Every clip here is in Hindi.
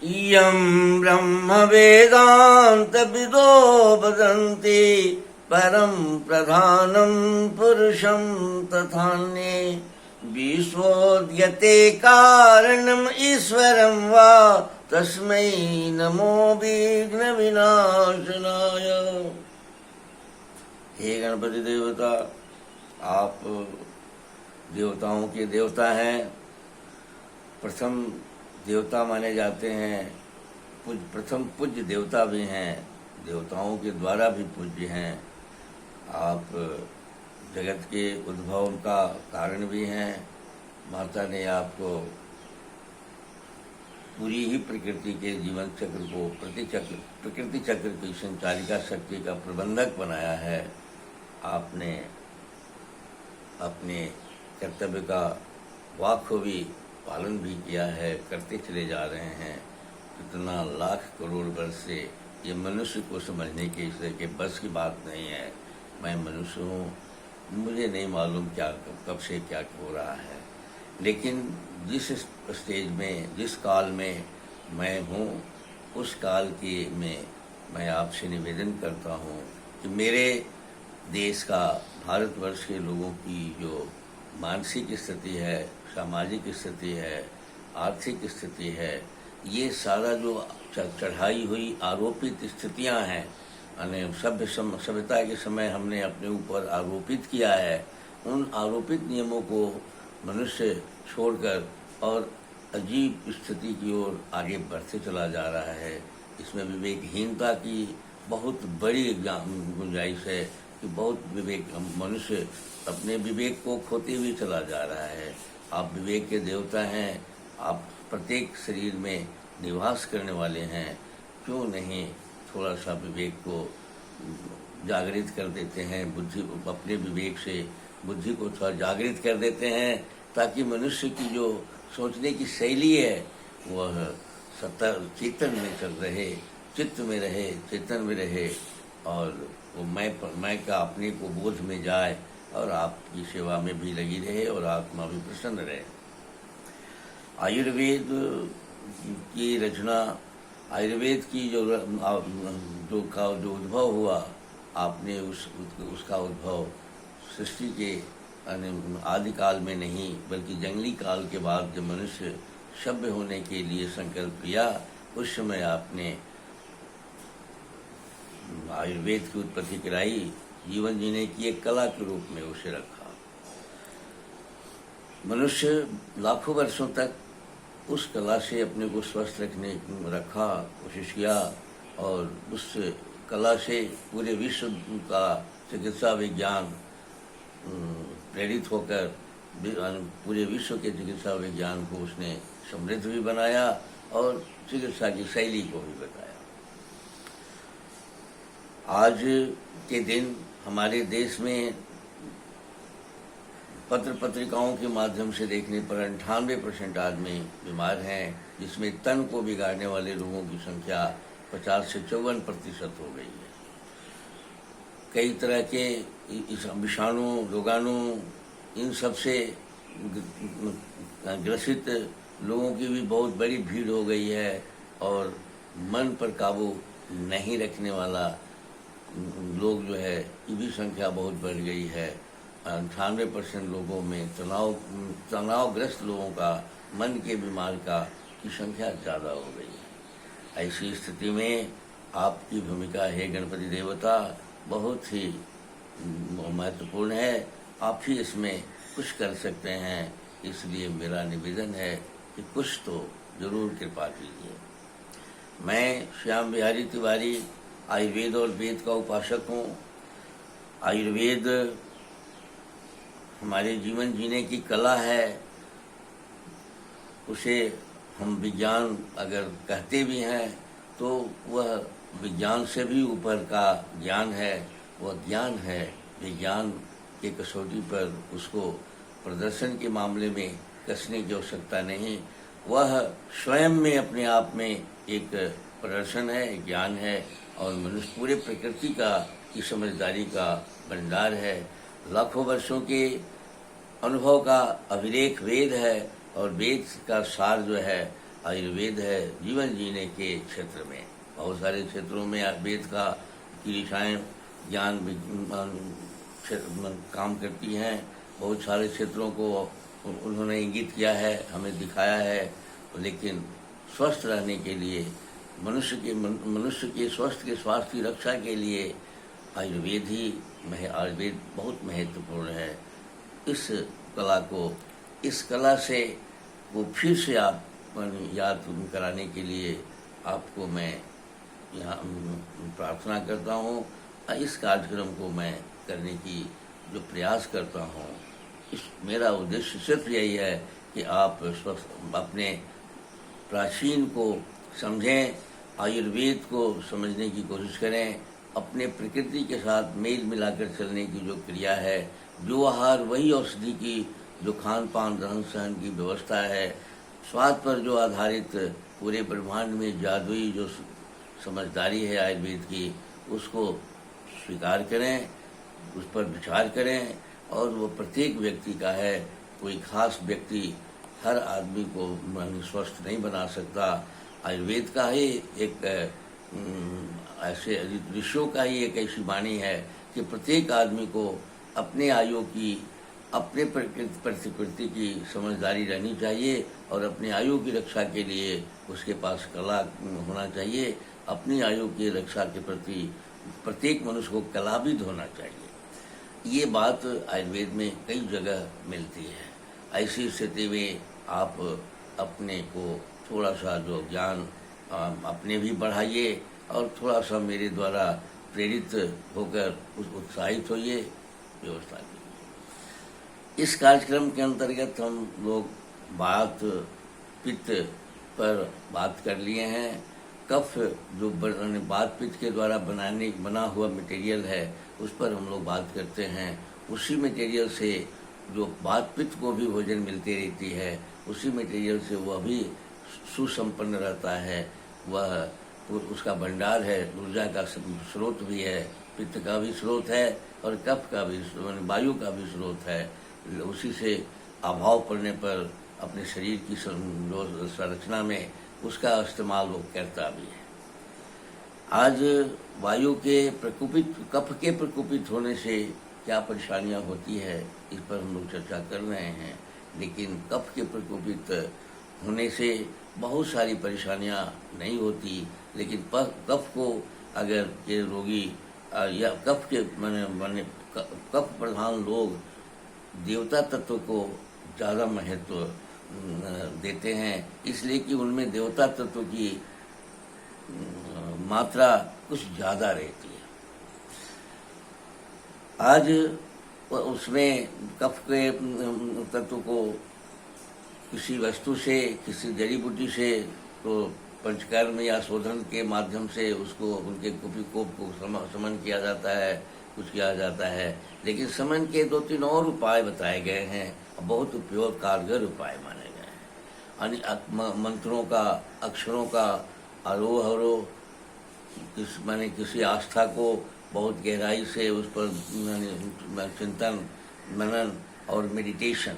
इयं ब्रह्म वेदांत विदो वदन्ति परं प्रधानं पुरुषं तथान्ये विश्वोद्यते कारणम् ईश्वरं वा तस्मै नमो विघ्न विनाशनाय। हे गणपति देवता, आप देवताओं के देवता हैं, प्रथम देवता माने जाते हैं, प्रथम पूज्य देवता भी हैं, देवताओं के द्वारा भी पूज्य हैं। आप जगत के उद्भव का कारण भी हैं। माता ने आपको पूरी ही प्रकृति के जीवन चक्र को प्रकृति चक्र की संचालिका शक्ति का प्रबंधक बनाया है। आपने अपने कर्तव्य का वाखूबी पालन भी किया है, करते चले जा रहे हैं। कितना लाख करोड़ वर्ष से ये मनुष्य को समझने के इसलिए के बस की बात नहीं है। मैं मनुष्य हूँ, मुझे नहीं मालूम क्या कब से क्या हो रहा है, लेकिन जिस स्टेज में, जिस काल में मैं हूँ, उस काल के में मैं आपसे निवेदन करता हूँ कि मेरे देश का, भारतवर्ष के लोगों की जो मानसिक स्थिति है, सामाजिक स्थिति है, आर्थिक स्थिति है, ये सारा जो चढ़ाई हुई आरोपित स्थितियां हैं, सभ्यता के समय हमने अपने ऊपर आरोपित किया है, उन आरोपित नियमों को मनुष्य छोड़कर और अजीब स्थिति की ओर आगे बढ़ते चला जा रहा है। इसमें विवेकहीनता की बहुत बड़ी गुंजाइश है कि बहुत मनुष्य अपने विवेक को खोते हुए चला जा रहा है। आप विवेक के देवता हैं, आप प्रत्येक शरीर में निवास करने वाले हैं, क्यों नहीं थोड़ा सा विवेक को जागृत कर देते हैं, अपने विवेक से बुद्धि को थोड़ा जागृत कर देते हैं, ताकि मनुष्य की जो सोचने की शैली है वह चेतन में चल रहे, चित्त में रहे, चेतन में रहे, और वो मैं का अपने को बोध में जाए और आपकी सेवा में भी लगी रहे और आत्मा भी प्रसन्न रहे। आयुर्वेद की रचना, आयुर्वेद की जो उद्भव हुआ, आपने उसका उद्भव सृष्टि के आदिकाल में नहीं बल्कि जंगली काल के बाद जब मनुष्य सभ्य होने के लिए संकल्प किया, उस समय आपने आयुर्वेद की उत्पत्ति कराई, जीवन जीने की एक कला के रूप में उसे रखा। मनुष्य लाखों वर्षों तक उस कला से अपने को स्वस्थ रखा, कोशिश किया, और उस कला से पूरे विश्व का चिकित्सा विज्ञान प्रेरित होकर पूरे विश्व के चिकित्सा विज्ञान को उसने समृद्ध भी बनाया और चिकित्सा की शैली को भी बताया। आज के दिन हमारे देश में पत्र पत्रिकाओं के माध्यम से देखने पर 98% आदमी बीमार हैं, जिसमें तन को बिगाड़ने वाले लोगों की संख्या 50 से 54% हो गई है। कई तरह के विषाणु, रोगाणु, इन सब से ग्रसित लोगों की भी बहुत बड़ी भीड़ हो गई है, और मन पर काबू नहीं रखने वाला लोग जो है, ये भी संख्या बहुत बढ़ गई है। 98% लोगों में तनावग्रस्त लोगों का, मन के बीमार की संख्या ज़्यादा हो गई है। ऐसी स्थिति में आपकी भूमिका है गणपति देवता बहुत ही महत्वपूर्ण है। आप ही इसमें कुछ कर सकते हैं, इसलिए मेरा निवेदन है कि कुछ तो जरूर कृपा कीजिए। मैं श्याम बिहारी तिवारी आयुर्वेद और वेद का उपासक हूँ। आयुर्वेद हमारे जीवन जीने की कला है, उसे हम विज्ञान अगर कहते भी हैं तो वह विज्ञान से भी ऊपर का ज्ञान है, वह ज्ञान है। विज्ञान के कसौटी पर उसको प्रदर्शन के मामले में कसने की आवश्यकता नहीं, वह स्वयं में अपने आप में एक प्रदर्शन है, ज्ञान है, और मनुष्य पूरे प्रकृति की समझदारी का भंडार है। लाखों वर्षों के अनुभव का अभिलेख वेद है, और वेद का सार जो है आयुर्वेद है जीवन जीने के क्षेत्र में। बहुत सारे क्षेत्रों में आयुर्वेद की दिशाएँ ज्ञान काम करती हैं। बहुत सारे क्षेत्रों को उन्होंने इंगित किया है, हमें दिखाया है। लेकिन स्वस्थ रहने के लिए मनुष्य के स्वास्थ्य की रक्षा के लिए आयुर्वेद बहुत महत्वपूर्ण है। इस कला से वो फिर से आप याद कराने के लिए आपको मैं यहाँ प्रार्थना करता हूँ। इस कार्यक्रम को मैं करने की जो प्रयास करता हूँ, मेरा उद्देश्य सिर्फ यही है कि आप अपने प्राचीन को समझें, आयुर्वेद को समझने की कोशिश करें, अपने प्रकृति के साथ मेल मिलाकर चलने की जो क्रिया है, जो आहार वही औषधि की, जो खान पान रहन सहन की व्यवस्था है, स्वाद पर जो आधारित पूरे ब्रह्मांड में जादुई जो समझदारी है आयुर्वेद की, उसको स्वीकार करें, उस पर विचार करें। और वो प्रत्येक व्यक्ति का है, कोई खास व्यक्ति हर आदमी को स्वस्थ नहीं बना सकता। आयुर्वेद का ही एक ऐसे ऋषियों का ही एक ऐसी वाणी है कि प्रत्येक आदमी को अपने आयु की, अपने प्रकृति की समझदारी रहनी चाहिए और अपनी आयु की रक्षा के लिए उसके पास कला होना चाहिए। अपनी आयु की रक्षा के प्रति प्रत्येक मनुष्य को कलाविद होना चाहिए। ये बात आयुर्वेद में कई जगह मिलती है। ऐसी स्थिति में आप अपने को थोड़ा सा जो ज्ञान अपने भी बढ़ाइए और थोड़ा सा मेरे द्वारा प्रेरित होकर उत्साहित होइए, व्यवस्था कीजिए। इस कार्यक्रम के अंतर्गत हम लोग पित्त पर बात कर लिए हैं। कफ जो बात पित्त के द्वारा बना हुआ मटेरियल है, उस पर हम लोग बात करते हैं। उसी मटेरियल से जो बात पित्त को भी भोजन मिलती रहती है, उसी मटेरियल से वह भी सुसंपन्न रहता है। वह उसका भंडार है, ऊर्जा का स्रोत भी है, पित्त का भी स्रोत है और कफ का भी, वायु का भी स्रोत है। उसी से अभाव पड़ने पर अपने शरीर की संरचना में उसका इस्तेमाल वो करता भी है। आज वायु के कफ के प्रकोपित होने से क्या परेशानियां होती है, इस पर हम लोग चर्चा कर रहे हैं। लेकिन कफ के प्रकोपित होने से बहुत सारी परेशानियां नहीं होती, लेकिन कफ को अगर के रोगी या कफ के कफ प्रधान लोग देवता तत्व को ज़्यादा महत्व देते हैं, इसलिए कि उनमें देवता तत्व की मात्रा कुछ ज़्यादा रहती है। आज उसमें कफ के तत्व को किसी वस्तु से, किसी जड़ी बूटी से, तो पंचकर्म या शोधन के माध्यम से उसको उनके कुपिकोप को समन किया जाता है, कुछ किया जाता है। लेकिन समन के 2-3 और उपाय बताए गए हैं, बहुत उपयोग कारगर उपाय माने गए हैं। मंत्रों का, अक्षरों का आरोह अवरोह, किसी आस्था को बहुत गहराई से उस पर चिंतन मनन और मेडिटेशन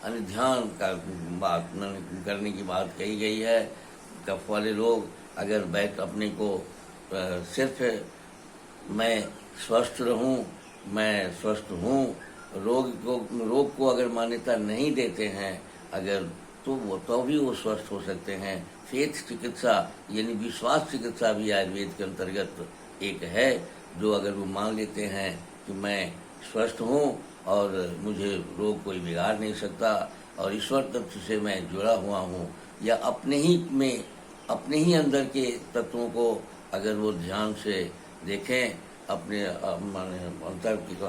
यानी ध्यान का बात करने की बात कही गई है। कफ वाले लोग अगर अपने को सिर्फ मैं स्वस्थ रहूं, मैं स्वस्थ हूं, रोग को अगर मान्यता नहीं देते हैं अगर, तो भी वो स्वस्थ हो सकते हैं। फेथ चिकित्सा यानी विश्वास चिकित्सा भी आयुर्वेद के अंतर्गत एक है, जो अगर वो मान लेते हैं कि मैं स्वस्थ हूँ और मुझे रोग कोई बिगाड़ नहीं सकता और ईश्वर तत्व से मैं जुड़ा हुआ हूँ, या अपने ही अंदर के तत्वों को अगर वो ध्यान से देखें, अपने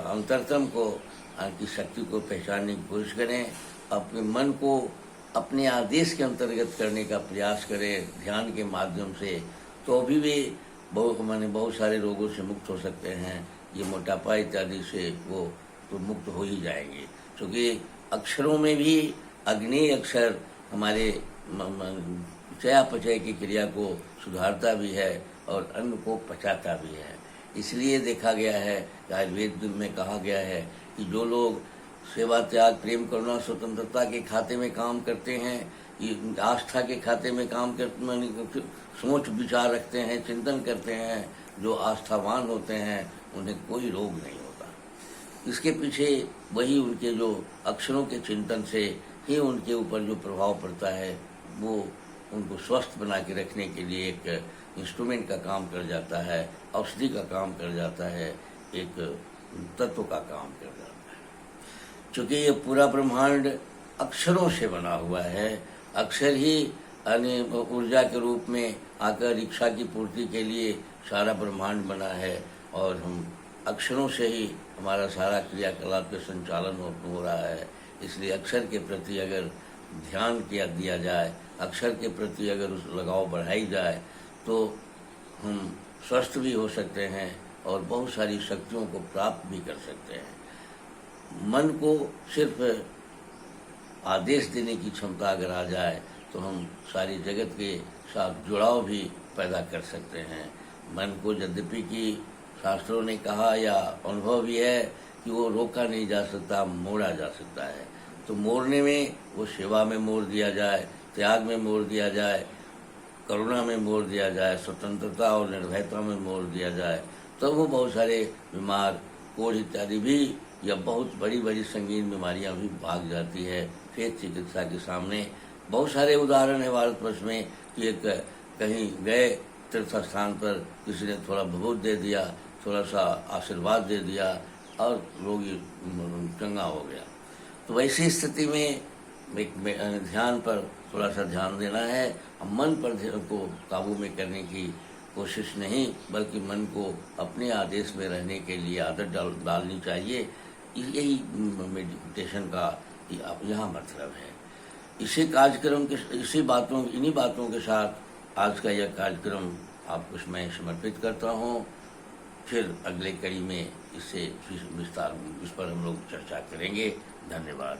अंतरतम को की शक्ति को पहचानने की कोशिश करें, अपने मन को अपने आदेश के अंतर्गत करने का प्रयास करें ध्यान के माध्यम से, तो भी वे बहुत सारे रोगों से मुक्त हो सकते हैं। ये मोटापा इत्यादि से वो तो मुक्त हो ही जाएंगे, क्योंकि अक्षरों में भी अग्नि अक्षर हमारे चयापचय की क्रिया को सुधारता भी है और अन्न को पचाता भी है। इसलिए देखा गया है, आयुर्वेद में कहा गया है कि जो लोग सेवा त्याग प्रेम करुणा स्वतंत्रता के खाते में काम करते हैं, आस्था के खाते में काम करते, सोच विचार रखते हैं, चिंतन करते हैं, जो आस्थावान होते हैं उन्हें कोई रोग नहीं होता। इसके पीछे वही उनके जो अक्षरों के चिंतन से ही उनके ऊपर जो प्रभाव पड़ता है वो उनको स्वस्थ बना के रखने के लिए एक इंस्ट्रूमेंट का काम कर जाता है, औषधि का काम कर जाता है, एक तत्व का काम कर जाता है। चूँकि ये पूरा ब्रह्मांड अक्षरों से बना हुआ है, अक्षर ही ऊर्जा के रूप में आकर इच्छा की पूर्ति के लिए सारा ब्रह्मांड बना है, और हम अक्षरों से ही हमारा सारा क्रियाकलाप के संचालन हो रहा है। इसलिए अक्षर के प्रति अगर ध्यान दिया जाए, अक्षर के प्रति अगर उस लगाव बढ़ाई जाए, तो हम स्वस्थ भी हो सकते हैं और बहुत सारी शक्तियों को प्राप्त भी कर सकते हैं। मन को सिर्फ आदेश देने की क्षमता अगर आ जाए तो हम सारी जगत के साथ जुड़ाव भी पैदा कर सकते हैं। मन को यद्यपि कि शास्त्रों ने कहा या अनुभव भी है कि वो रोका नहीं जा सकता, मोड़ा जा सकता है। तो मोड़ने में वो सेवा में मोड़ दिया जाए, त्याग में मोड़ दिया जाए, करुणा में मोड़ दिया जाए, स्वतंत्रता और निर्भयता में मोड़ दिया जाए, तो वो बहुत सारे बीमार, कोढ़ इत्यादि भी या बहुत बड़ी बड़ी संगीन बीमारियां भी भाग जाती है। फिर चिकित्सा के सामने बहुत सारे उदाहरण है भारतवर्ष में कि एक कहीं गए तीर्थ स्थान पर, किसी ने थोड़ा भभूत दे दिया, थोड़ा सा आशीर्वाद दे दिया और रोगी चंगा हो गया। तो वैसी स्थिति में ध्यान पर थोड़ा सा ध्यान देना है। मन पर को काबू में करने की कोशिश नहीं, बल्कि मन को अपने आदेश में रहने के लिए आदत डालनी चाहिए। यही मेडिटेशन का यहाँ मतलब है। इन्हीं बातों के साथ आज का यह कार्यक्रम आपको मैं समर्पित करता हूँ। फिर अगले कड़ी में इस पर हम लोग चर्चा करेंगे। धन्यवाद।